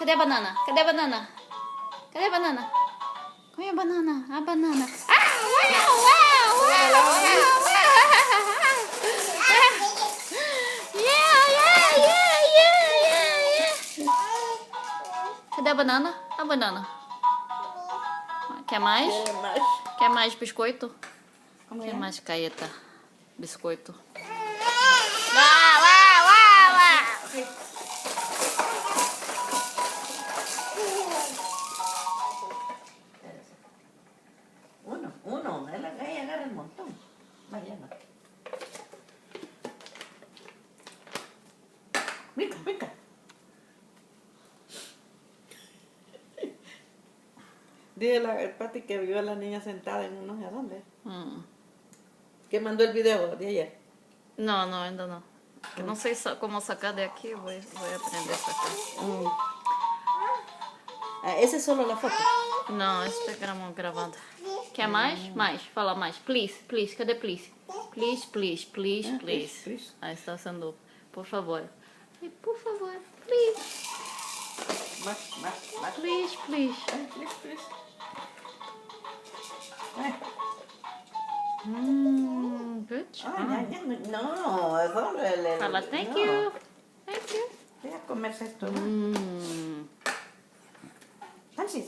Cadê a banana? Cadê a banana? Cadê a banana? Come a banana. A banana. Uau, uau, uau, uau, uau. Yeah, yeah, yeah, yeah, yeah. Cadê a banana? A banana. Quer mais? Quer mais biscoito? Quer mais caeta? Biscoito. Uau, uau, uau, uau. Uno, ahí agarra el montón. Mariana. Venga, venga. Dile a Pati que vio a la niña sentada en no sé a dónde. Que mandó el video de ayer. No, ainda não. Eu não sei como sacar de aqui, vou aprender a sacar. Esa es solo la foto. Não, esse tá gravando. Quer mais? Mais. Fala mais. Please, please. Cadê please? Please, please, please, please. Please. Aí está sendo, por favor. Por favor, please. Más. Please, please. Please. Good job. No, es solo el... Fala thank no. you. Thank you. Voy a comerse esto, ¿no? Sansi.